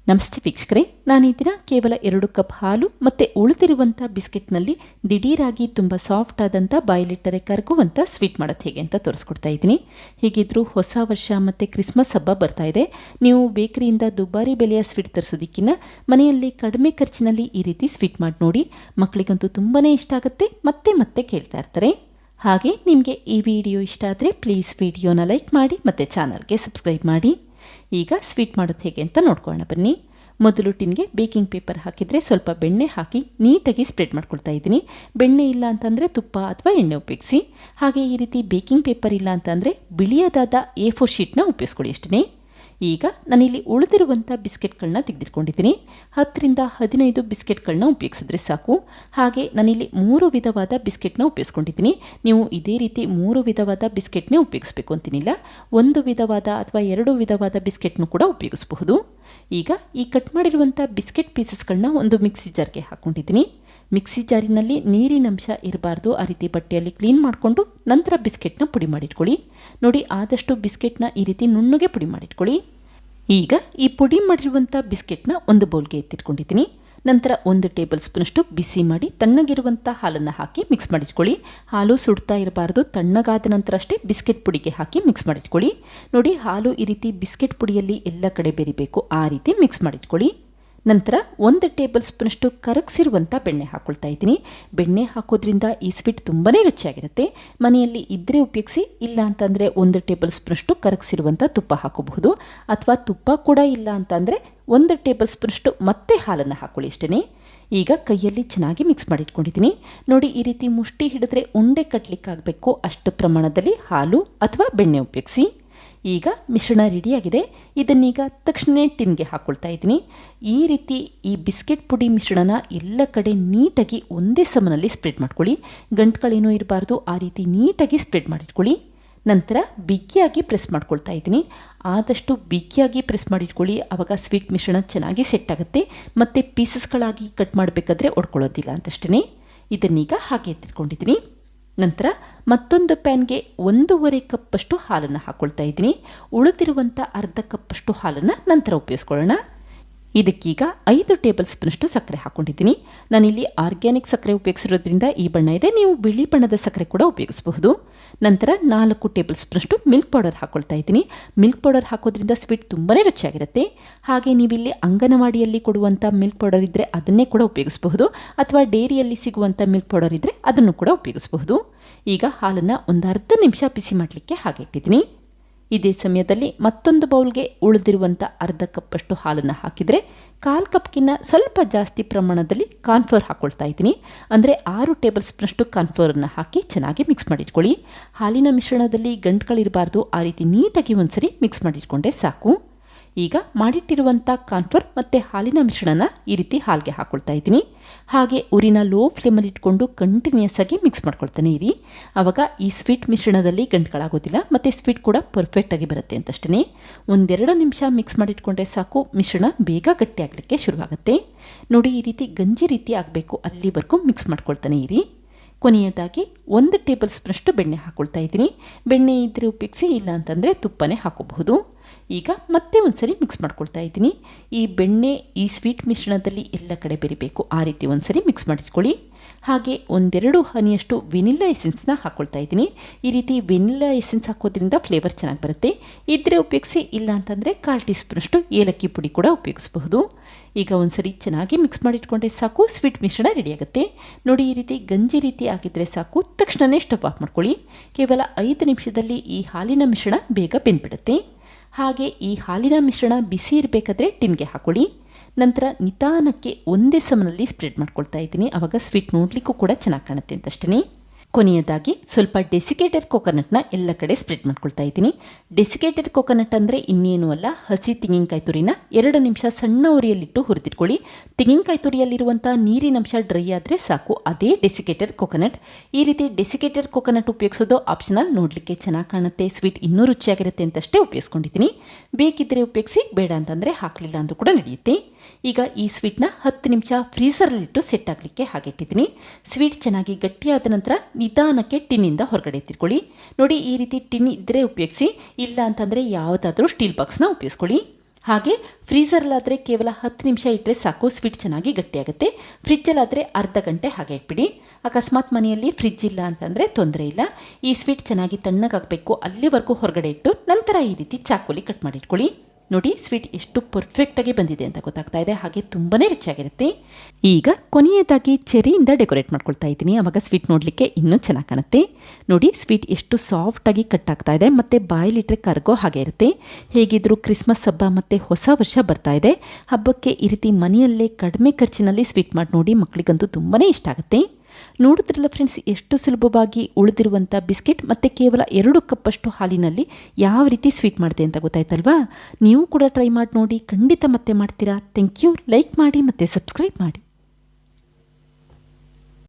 ನಮಸ್ತೆ ವೀಕ್ಷಕರೇ, ನಾನು ಈ ದಿನ ಕೇವಲ 2 ಕಪ್ ಹಾಲು ಮತ್ತು ಉಳಿದಿರುವಂಥ ಬಿಸ್ಕೆಟ್ನಲ್ಲಿ ದಿಢೀರಾಗಿ ತುಂಬ ಸಾಫ್ಟ್ ಆದಂಥ ಬಾಯಲ್ಲಿಟ್ಟರೆ ಕರಗುವಂಥ ಸ್ವೀಟ್ ಮಾಡೋದು ಹೇಗೆ ಅಂತ ತೋರಿಸ್ಕೊಡ್ತಾ ಇದ್ದೀನಿ. ಹೀಗಿದ್ರೂ ಹೊಸ ವರ್ಷ ಮತ್ತು ಕ್ರಿಸ್ಮಸ್ ಹಬ್ಬ ಬರ್ತಾ ಇದೆ. ನೀವು ಬೇಕರಿಯಿಂದ ದುಬಾರಿ ಬೆಲೆಯ ಸ್ವೀಟ್ ತರಿಸೋದಕ್ಕಿಂತ ಮನೆಯಲ್ಲಿ ಕಡಿಮೆ ಖರ್ಚಿನಲ್ಲಿ ಈ ರೀತಿ ಸ್ವೀಟ್ ಮಾಡಿ ನೋಡಿ. ಮಕ್ಕಳಿಗಂತೂ ತುಂಬಾ ಇಷ್ಟ ಆಗುತ್ತೆ, ಮತ್ತೆ ಮತ್ತೆ ಕೇಳ್ತಾ ಇರ್ತಾರೆ. ಹಾಗೆ ನಿಮಗೆ ಈ ವಿಡಿಯೋ ಇಷ್ಟ ಆದರೆ ಪ್ಲೀಸ್ ವಿಡಿಯೋನ ಲೈಕ್ ಮಾಡಿ ಮತ್ತು ಚಾನಲ್ಗೆ ಸಬ್ಸ್ಕ್ರೈಬ್ ಮಾಡಿ. ಈಗ ಸ್ವೀಟ್ ಮಾಡೋದು ಹೇಗೆ ಅಂತ ನೋಡ್ಕೊಳ್ಳೋಣ ಬನ್ನಿ. ಮೊದಲು ಟಿನ್ಗೆ ಬೇಕಿಂಗ್ ಪೇಪರ್ ಹಾಕಿದರೆ ಸ್ವಲ್ಪ ಬೆಣ್ಣೆ ಹಾಕಿ ನೀಟಾಗಿ ಸ್ಪ್ರೆಡ್ ಮಾಡ್ಕೊಳ್ತಾ ಇದ್ದೀನಿ. ಬೆಣ್ಣೆ ಇಲ್ಲ ಅಂತಂದರೆ ತುಪ್ಪ ಅಥವಾ ಎಣ್ಣೆ ಉಪಯೋಗಿಸಿ. ಹಾಗೆ ಈ ರೀತಿ ಬೇಕಿಂಗ್ ಪೇಪರ್ ಇಲ್ಲ ಅಂತಂದರೆ ಬಿಳಿಯದಾದ A4 ಶೀಟ್ನ ಉಪಯೋಗಿಸ್ಕೊಳ್ಳಿ ಅಷ್ಟೇ. ಈಗ ನಾನಿಲ್ಲಿ ಉಳಿದಿರುವಂಥ ಬಿಸ್ಕೆಟ್ಗಳನ್ನ ತೆಗೆದಿಟ್ಕೊಂಡಿದ್ದೀನಿ. 10 ರಿಂದ 15 ಬಿಸ್ಕೆಟ್ಗಳನ್ನ ಉಪಯೋಗಿಸಿದ್ರೆ ಸಾಕು. ಹಾಗೆ ನಾನಿಲ್ಲಿ 3 ವಿಧವಾದ ಬಿಸ್ಕೆಟ್ನ ಉಪಯೋಗಿಸ್ಕೊಂಡಿದ್ದೀನಿ. ನೀವು ಇದೇ ರೀತಿ 3 ವಿಧವಾದ ಬಿಸ್ಕೆಟ್ನೇ ಉಪಯೋಗಿಸ್ಬೇಕು ಅಂತೀನಿಲ್ಲ. 1 ವಿಧವಾದ ಅಥವಾ 2 ವಿಧವಾದ ಬಿಸ್ಕೆಟ್ನು ಕೂಡ ಉಪಯೋಗಿಸಬಹುದು. ಈಗ ಈ ಕಟ್ ಮಾಡಿರುವಂಥ ಬಿಸ್ಕೆಟ್ ಪೀಸಸ್ಗಳನ್ನ ಒಂದು ಮಿಕ್ಸಿ ಜಾರ್ಗೆ ಹಾಕ್ಕೊಂಡಿದ್ದೀನಿ. ಮಿಕ್ಸಿ ಜಾರಿನಲ್ಲಿ ನೀರಿನಂಶ ಇರಬಾರ್ದು, ಆ ರೀತಿ ಬಟ್ಟೆಯಲ್ಲಿ ಕ್ಲೀನ್ ಮಾಡಿಕೊಂಡು ನಂತರ ಬಿಸ್ಕೆಟ್ನ ಪುಡಿ ಮಾಡಿಟ್ಕೊಳ್ಳಿ. ನೋಡಿ, ಆದಷ್ಟು ಬಿಸ್ಕೆಟ್ನ ಈ ರೀತಿ ನುಣ್ಣಗೆ ಪುಡಿ ಮಾಡಿಟ್ಕೊಳ್ಳಿ. ಈಗ ಈ ಪುಡಿ ಮಾಡಿರುವಂಥ ಬಿಸ್ಕೆಟ್ನ ಒಂದು ಬೌಲ್ಗೆ ಎತ್ತಿಟ್ಕೊಂಡಿದ್ದೀನಿ. ನಂತರ 1 ಟೇಬಲ್ ಸ್ಪೂನಷ್ಟು ಬಿಸಿ ಮಾಡಿ ತಣ್ಣಗಿರುವಂಥ ಹಾಲನ್ನು ಹಾಕಿ ಮಿಕ್ಸ್ ಮಾಡಿಟ್ಕೊಳ್ಳಿ. ಹಾಲು ಸುಡ್ತಾ ಇರಬಾರ್ದು, ತಣ್ಣಗಾದ ನಂತರ ಅಷ್ಟೇ ಬಿಸ್ಕೆಟ್ ಪುಡಿಗೆ ಹಾಕಿ ಮಿಕ್ಸ್ ಮಾಡಿಟ್ಕೊಳ್ಳಿ. ನೋಡಿ, ಹಾಲು ಈ ರೀತಿ ಬಿಸ್ಕೆಟ್ ಪುಡಿಯಲ್ಲಿ ಎಲ್ಲ ಕಡೆ ಬೆರಿಬೇಕು, ಆ ರೀತಿ ಮಿಕ್ಸ್ ಮಾಡಿಟ್ಕೊಳ್ಳಿ. ನಂತರ 1 ಟೇಬಲ್ ಸ್ಪೂನಷ್ಟು ಕರಗಿಸಿರುವಂಥ ಬೆಣ್ಣೆ ಹಾಕ್ಕೊಳ್ತಾ ಇದ್ದೀನಿ. ಬೆಣ್ಣೆ ಹಾಕೋದ್ರಿಂದ ಈ ಸ್ವೀಟ್ ತುಂಬಾ ರುಚಿಯಾಗಿರುತ್ತೆ. ಮನೆಯಲ್ಲಿ ಇದ್ದರೆ ಉಪಯೋಗಿಸಿ, ಇಲ್ಲ ಅಂತಂದರೆ 1 ಟೇಬಲ್ ಸ್ಪೂನಷ್ಟು ಕರಗಿಸಿರುವಂಥ ತುಪ್ಪ ಹಾಕೋಬಹುದು. ಅಥವಾ ತುಪ್ಪ ಕೂಡ ಇಲ್ಲ ಅಂತಂದರೆ 1 ಟೇಬಲ್ ಸ್ಪೂನಷ್ಟು ಮತ್ತೆ ಹಾಲನ್ನು ಹಾಕ್ಕೊಳ್ಳಿ ಅಷ್ಟೇ. ಈಗ ಕೈಯಲ್ಲಿ ಚೆನ್ನಾಗಿ ಮಿಕ್ಸ್ ಮಾಡಿಟ್ಕೊಂಡಿದ್ದೀನಿ. ನೋಡಿ, ಈ ರೀತಿ ಮುಷ್ಟಿ ಹಿಡಿದ್ರೆ ಉಂಡೆ ಕಟ್ಟಲಿಕ್ಕಾಗಬೇಕು ಅಷ್ಟು ಪ್ರಮಾಣದಲ್ಲಿ ಹಾಲು ಅಥವಾ ಬೆಣ್ಣೆ ಉಪಯೋಗಿಸಿ. ಈಗ ಮಿಶ್ರಣ ರೆಡಿಯಾಗಿದೆ. ಇದನ್ನೀಗ ತಕ್ಷಣ ಟಿನ್ಗೆ ಹಾಕ್ಕೊಳ್ತಾ ಇದ್ದೀನಿ. ಈ ರೀತಿ ಈ ಬಿಸ್ಕೆಟ್ ಪುಡಿ ಮಿಶ್ರಣನ ಎಲ್ಲ ಕಡೆ ನೀಟಾಗಿ ಒಂದೇ ಸಮನಲ್ಲಿ ಸ್ಪ್ರೆಡ್ ಮಾಡ್ಕೊಳ್ಳಿ. ಗಂಟುಗಳೇನೂ ಇರಬಾರ್ದು, ಆ ರೀತಿ ನೀಟಾಗಿ ಸ್ಪ್ರೆಡ್ ಮಾಡಿಟ್ಕೊಳ್ಳಿ. ನಂತರ ಬಿಗಿಯಾಗಿ ಪ್ರೆಸ್ ಮಾಡ್ಕೊಳ್ತಾ ಇದ್ದೀನಿ. ಆದಷ್ಟು ಬಿಗಿಯಾಗಿ ಪ್ರೆಸ್ ಮಾಡಿಟ್ಕೊಳ್ಳಿ, ಆವಾಗ ಸ್ವೀಟ್ ಮಿಶ್ರಣ ಚೆನ್ನಾಗಿ ಸೆಟ್ ಆಗುತ್ತೆ ಮತ್ತು ಪೀಸಸ್ಗಳಾಗಿ ಕಟ್ ಮಾಡಬೇಕಾದ್ರೆ ಒಡ್ಕೊಳ್ಳೋದಿಲ್ಲ ಅಂತಷ್ಟೇ. ಇದನ್ನೀಗ ಹಾಗೆ ಎತ್ತಿಟ್ಕೊಂಡಿದ್ದೀನಿ. ನಂತರ ಮತ್ತೊಂದು ಪ್ಯಾನ್ಗೆ 1.5 ಕಪ್ಪಷ್ಟು ಹಾಲನ್ನು ಹಾಕ್ಕೊಳ್ತಾ ಇದ್ದೀನಿ. ಉಳಿದಿರುವಂಥ ಅರ್ಧ ಕಪ್ಪಷ್ಟು ಹಾಲನ್ನು ನಂತರ ಉಪಯೋಗಿಸ್ಕೊಳ್ಳೋಣ. ಇದಕ್ಕೀಗ 5 ಟೇಬಲ್ ಸ್ಪೂನಷ್ಟು ಸಕ್ಕರೆ ಹಾಕ್ಕೊಂಡಿದ್ದೀನಿ. ನಾನಿಲ್ಲಿ ಆರ್ಗ್ಯಾನಿಕ್ ಸಕ್ಕರೆ ಉಪಯೋಗಿಸಿರೋದ್ರಿಂದ ಈ ಬಣ್ಣ ಇದೆ, ನೀವು ಬಿಳಿ ಬಣ್ಣದ ಸಕ್ಕರೆ ಕೂಡ ಉಪಯೋಗಿಸಬಹುದು. ನಂತರ 4 ಟೇಬಲ್ ಸ್ಪೂನಷ್ಟು ಮಿಲ್ಕ್ ಪೌಡರ್ ಹಾಕ್ಕೊಳ್ತಾ ಇದ್ದೀನಿ. ಮಿಲ್ಕ್ ಪೌಡರ್ ಹಾಕೋದ್ರಿಂದ ಸ್ವೀಟ್ ತುಂಬಾ ರುಚಿಯಾಗಿರುತ್ತೆ. ಹಾಗೆ ನೀವಿಲ್ಲಿ ಅಂಗನವಾಡಿಯಲ್ಲಿ ಕೊಡುವಂಥ ಮಿಲ್ಕ್ ಪೌಡರ್ ಇದ್ದರೆ ಅದನ್ನೇ ಕೂಡ ಉಪಯೋಗಿಸಬಹುದು, ಅಥವಾ ಡೇರಿಯಲ್ಲಿ ಸಿಗುವಂಥ ಮಿಲ್ಕ್ ಪೌಡರ್ ಇದ್ದರೆ ಅದನ್ನು ಕೂಡ ಉಪಯೋಗಿಸಬಹುದು. ಈಗ ಹಾಲನ್ನು ಒಂದು ಅರ್ಧ ನಿಮಿಷ ಬಿಸಿ ಮಾಡಲಿಕ್ಕೆ ಹಾಗೆ ಇಟ್ಟಿದ್ದೀನಿ. ಇದೇ ಸಮಯದಲ್ಲಿ ಮತ್ತೊಂದು ಬೌಲ್ಗೆ ಉಳಿದಿರುವಂಥ ಅರ್ಧ ಕಪ್ಪಷ್ಟು ಹಾಲನ್ನು ಹಾಕಿದರೆ 1/4 ಕಪ್ಗಿನ್ನ ಸ್ವಲ್ಪ ಜಾಸ್ತಿ ಪ್ರಮಾಣದಲ್ಲಿ ಕಾರ್ನ್ಫ್ಲೋರ್ ಹಾಕ್ಕೊಳ್ತಾ ಇದ್ದೀನಿ. ಅಂದರೆ 6 ಟೇಬಲ್ ಸ್ಪೂನಷ್ಟು ಕಾರ್ನ್ಫ್ಲೋರನ್ನು ಹಾಕಿ ಚೆನ್ನಾಗಿ ಮಿಕ್ಸ್ ಮಾಡಿಟ್ಕೊಳ್ಳಿ. ಹಾಲಿನ ಮಿಶ್ರಣದಲ್ಲಿ ಗಂಟುಗಳಿರಬಾರ್ದು, ಆ ರೀತಿ ನೀಟಾಗಿ ಒಂದ್ಸರಿ ಮಿಕ್ಸ್ ಮಾಡಿಟ್ಕೊಂಡೆ ಸಾಕು. ಈಗ ಮಾಡಿಟ್ಟಿರುವಂಥ ಕಾರ್ನ್ಫ್ಲೋರ್ ಮತ್ತು ಹಾಲಿನ ಮಿಶ್ರಣನ ಈ ರೀತಿ ಹಾಲಿಗೆ ಹಾಕ್ಕೊಳ್ತಾ ಇದ್ದೀನಿ. ಹಾಗೆ ಉರಿನ ಲೋ ಫ್ಲೇಮಲ್ಲಿ ಇಟ್ಕೊಂಡು ಕಂಟಿನ್ಯೂಸ್ ಆಗಿ ಮಿಕ್ಸ್ ಮಾಡ್ಕೊಳ್ತಾನೆ ಇರಿ. ಆವಾಗ ಈ ಸ್ವೀಟ್ ಮಿಶ್ರಣದಲ್ಲಿ ಗಂಟುಗಳಾಗೋದಿಲ್ಲ ಮತ್ತು ಸ್ವೀಟ್ ಕೂಡ ಪರ್ಫೆಕ್ಟಾಗಿ ಬರುತ್ತೆ ಅಂತಷ್ಟೇ. 1-2 ನಿಮಿಷ ಮಿಕ್ಸ್ ಮಾಡಿಟ್ಕೊಂಡ್ರೆ ಸಾಕು, ಮಿಶ್ರಣ ಬೇಗ ಗಟ್ಟಿ ಆಗಲಿಕ್ಕೆ ಶುರುವಾಗುತ್ತೆ. ನೋಡಿ, ಈ ರೀತಿ ಗಂಜಿ ರೀತಿ ಆಗಬೇಕು, ಅಲ್ಲಿವರೆಗೂ ಮಿಕ್ಸ್ ಮಾಡ್ಕೊಳ್ತಾನೆ ಇರಿ. ಕೊನೆಯದಾಗಿ 1 ಟೇಬಲ್ ಸ್ಪೂನಷ್ಟು ಬೆಣ್ಣೆ ಹಾಕ್ಕೊಳ್ತಾ ಇದ್ದೀನಿ. ಬೆಣ್ಣೆ ಇದ್ದರೆ ಉಪಯೋಗಿಸಿ, ಇಲ್ಲ ಅಂತಂದರೆ ತುಪ್ಪನೇ ಹಾಕೋಬಹುದು. ಈಗ ಮತ್ತೆ ಒಂದ್ಸರಿ ಮಿಕ್ಸ್ ಮಾಡ್ಕೊಳ್ತಾ ಇದ್ದೀನಿ. ಈ ಬೆಣ್ಣೆ ಈ ಸ್ವೀಟ್ ಮಿಶ್ರಣದಲ್ಲಿ ಎಲ್ಲ ಕಡೆ ಬೆರಿಬೇಕು, ಆ ರೀತಿ ಒಂದ್ಸರಿ ಮಿಕ್ಸ್ ಮಾಡಿಟ್ಕೊಳ್ಳಿ. ಹಾಗೆ 1-2 ಹನಿಯಷ್ಟು ವೆನಿಲ್ಲಾ ಎಸೆನ್ಸ್ನ ಹಾಕ್ಕೊಳ್ತಾ ಇದ್ದೀನಿ. ಈ ರೀತಿ ವೆನಿಲ್ಲಾ ಎಸೆನ್ಸ್ ಹಾಕೋದ್ರಿಂದ ಫ್ಲೇವರ್ ಚೆನ್ನಾಗಿ ಬರುತ್ತೆ. ಇದ್ದರೆ ಉಪಯೋಗಿಸಿ, ಇಲ್ಲ ಅಂತಂದರೆ 1/4 ಟೀ ಸ್ಪೂನಷ್ಟು ಏಲಕ್ಕಿ ಪುಡಿ ಕೂಡ ಉಪಯೋಗಿಸಬಹುದು. ಈಗ ಒಂದ್ಸರಿ ಚೆನ್ನಾಗಿ ಮಿಕ್ಸ್ ಮಾಡಿಟ್ಕೊಂಡ್ರೆ ಸಾಕು, ಸ್ವೀಟ್ ಮಿಶ್ರಣ ರೆಡಿಯಾಗುತ್ತೆ. ನೋಡಿ, ಈ ರೀತಿ ಗಂಜಿ ರೀತಿ ಆಗಿದ್ದರೆ ಸಾಕು, ತಕ್ಷಣವೇ ಸ್ಟವ್ ಆಫ್ ಮಾಡ್ಕೊಳ್ಳಿ. ಕೇವಲ 5 ನಿಮಿಷದಲ್ಲಿ ಈ ಹಾಲಿನ ಮಿಶ್ರಣ ಬೇಗ ಬೆಂದ್ಬಿಡುತ್ತೆ. ಹಾಗೆ ಈ ಹಾಲಿನ ಮಿಶ್ರಣ ಬಿಸಿ ಇರಬೇಕಾದ್ರೆ ಟಿನ್ಗೆ ಹಾಕೊಳ್ಳಿ. ನಂತರ ನಿಧಾನಕ್ಕೆ ಒಂದೇ ಸಮನಲ್ಲಿ ಸ್ಪ್ರೆಡ್ ಮಾಡ್ಕೊಳ್ತಾ ಇದ್ದೀನಿ, ಆವಾಗ ಸ್ವೀಟ್ ನೋಡಲಿಕ್ಕೂ ಕೂಡ ಚೆನ್ನಾಗಿ ಕಾಣುತ್ತೆ ಅಂತಷ್ಟೇ. ಕೊನೆಯದಾಗಿ ಸ್ವಲ್ಪ ಡೆಸಿಕೇಟೆಡ್ ಕೊಕೊನಟ್ನ ಎಲ್ಲ ಕಡೆ ಸ್ಪ್ರೆಡ್ ಮಾಡ್ಕೊಳ್ತಾ ಇದ್ದೀನಿ. ಡೆಸಿಕೇಟೆಡ್ ಕೊಕೊನಟ್ ಅಂದರೆ ಇನ್ನೇನು ಅಲ್ಲ, ಹಸಿ ತೆಂಗಿನಕಾಯಿ ತುರಿನ 2 ನಿಮಿಷ ಸಣ್ಣ ಉರಿಯಲ್ಲಿಟ್ಟು ಹುರಿದಿಟ್ಕೊಳ್ಳಿ. ತೆಂಗಿನಕಾಯಿ ತುರಿಯಲ್ಲಿರುವಂಥ ನೀರಿನಂಶ ಡ್ರೈ ಆದರೆ ಸಾಕು, ಅದೇ ಡೆಸಿಕೇಟೆಡ್ ಕೊಕೊನಟ್. ಈ ರೀತಿ ಡೆಸಿಕೇಟೆಡ್ ಕೊಕೊನಟ್ ಉಪಯೋಗಿಸೋದು ಆಪ್ಷನಲ್, ನೋಡಲಿಕ್ಕೆ ಚೆನ್ನಾಗಿ ಕಾಣುತ್ತೆ, ಸ್ವೀಟ್ ಇನ್ನೂ ರುಚಿಯಾಗಿರುತ್ತೆ ಅಂತಷ್ಟೇ ಉಪಯೋಗಿಸ್ಕೊಂಡಿದ್ದೀನಿ. ಬೇಕಿದ್ದರೆ ಉಪಯೋಗಿಸಿ, ಬೇಡ ಅಂತಂದರೆ ಹಾಕಲಿಲ್ಲ ಅಂದರೂ ಕೂಡ ನಡೆಯುತ್ತೆ. ಈಗ ಈ ಸ್ವೀಟ್ನ 10 ನಿಮಿಷ ಫ್ರೀಸರಲ್ಲಿಟ್ಟು ಸೆಟ್ ಆಗಲಿಕ್ಕೆ ಹಾಗೆ ಇಟ್ಟಿದ್ದೀನಿ. ಸ್ವೀಟ್ ಚೆನ್ನಾಗಿ ಗಟ್ಟಿಯಾದ ನಂತರ ನಿಧಾನಕ್ಕೆ ಟಿನ್ನಿಂದ ಹೊರಗಡೆ ಎತ್ತಿಟ್ಕೊಳ್ಳಿ. ನೋಡಿ, ಈ ರೀತಿ ಟಿನ್ ಇದ್ದರೆ ಉಪಯೋಗಿಸಿ, ಇಲ್ಲ ಅಂತಂದರೆ ಯಾವುದಾದ್ರೂ ಸ್ಟೀಲ್ ಬಾಕ್ಸ್ನ ಉಪಯೋಗಿಸ್ಕೊಳ್ಳಿ. ಹಾಗೆ ಫ್ರೀಝರಲ್ಲಾದರೆ ಕೇವಲ 10 ನಿಮಿಷ ಇಟ್ಟರೆ ಸಾಕು, ಸ್ವೀಟ್ ಚೆನ್ನಾಗಿ ಗಟ್ಟಿಯಾಗುತ್ತೆ. ಫ್ರಿಜ್ಜಲ್ಲಾದರೆ ಅರ್ಧ ಗಂಟೆ ಹಾಗೆ ಇಟ್ಬಿಡಿ. ಅಕಸ್ಮಾತ್ ಮನೆಯಲ್ಲಿ ಫ್ರಿಜ್ ಇಲ್ಲ ಅಂತಂದರೆ ತೊಂದರೆ ಇಲ್ಲ. ಈ ಸ್ವೀಟ್ ಚೆನ್ನಾಗಿ ತಣ್ಣಗಾಗಬೇಕು, ಅಲ್ಲಿವರೆಗೂ ಹೊರಗಡೆ ಇಟ್ಟು ನಂತರ ಈ ರೀತಿ ಚಾಕುಲಿ ಕಟ್ ಮಾಡಿಟ್ಕೊಳ್ಳಿ. ನೋಡಿ ಸ್ವೀಟ್ ಎಷ್ಟು ಪರ್ಫೆಕ್ಟಾಗಿ ಬಂದಿದೆ ಅಂತ ಗೊತ್ತಾಗ್ತಾ ಇದೆ, ಹಾಗೆ ತುಂಬಾ ರುಚಿಯಾಗಿರುತ್ತೆ. ಈಗ ಕೊನೆಯದಾಗಿ ಚೆರಿಯಿಂದ ಡೆಕೋರೇಟ್ ಮಾಡ್ಕೊಳ್ತಾ ಇದ್ದೀನಿ, ಆವಾಗ ಸ್ವೀಟ್ ನೋಡಲಿಕ್ಕೆ ಇನ್ನೂ ಚೆನ್ನಾಗಿ ಕಾಣುತ್ತೆ. ನೋಡಿ ಸ್ವೀಟ್ ಎಷ್ಟು ಸಾಫ್ಟಾಗಿ ಕಟ್ ಆಗ್ತಾ ಇದೆ ಮತ್ತು ಬಾಯಲ್ಲಿಟ್ಟರೆ ಕರಗೋ ಹಾಗೆ ಇರುತ್ತೆ. ಹೇಗಿದ್ದರೂ ಕ್ರಿಸ್ಮಸ್ ಹಬ್ಬ ಮತ್ತು ಹೊಸ ವರ್ಷ ಬರ್ತಾ ಇದೆ. ಹಬ್ಬಕ್ಕೆ ಈ ರೀತಿ ಮನೆಯಲ್ಲೇ ಕಡಿಮೆ ಖರ್ಚಿನಲ್ಲಿ ಸ್ವೀಟ್ ಮಾಡಿ ನೋಡಿ, ಮಕ್ಕಳಿಗಂತೂ ತುಂಬಾ ಇಷ್ಟ ಆಗುತ್ತೆ. ನೋಡುತ್ತಿರಲ್ಲ ಫ್ರೆಂಡ್ಸ್, ಎಷ್ಟು ಸುಲಭವಾಗಿ ಉಳಿದಿರುವಂಥ ಬಿಸ್ಕೆಟ್ ಮತ್ತು ಕೇವಲ 2 ಕಪ್ಪಷ್ಟು ಹಾಲಿನಲ್ಲಿ ಯಾವ ರೀತಿ ಸ್ವೀಟ್ ಮಾಡಿದೆ ಅಂತ ಗೊತ್ತಾಯ್ತಲ್ವಾ? ನೀವು ಕೂಡ ಟ್ರೈ ಮಾಡಿ ನೋಡಿ, ಖಂಡಿತ ಮತ್ತೆ ಮಾಡ್ತೀರಾ. Thank you. ಲೈಕ್ ಮಾಡಿ ಮತ್ತು ಸಬ್ಸ್ಕ್ರೈಬ್ ಮಾಡಿ.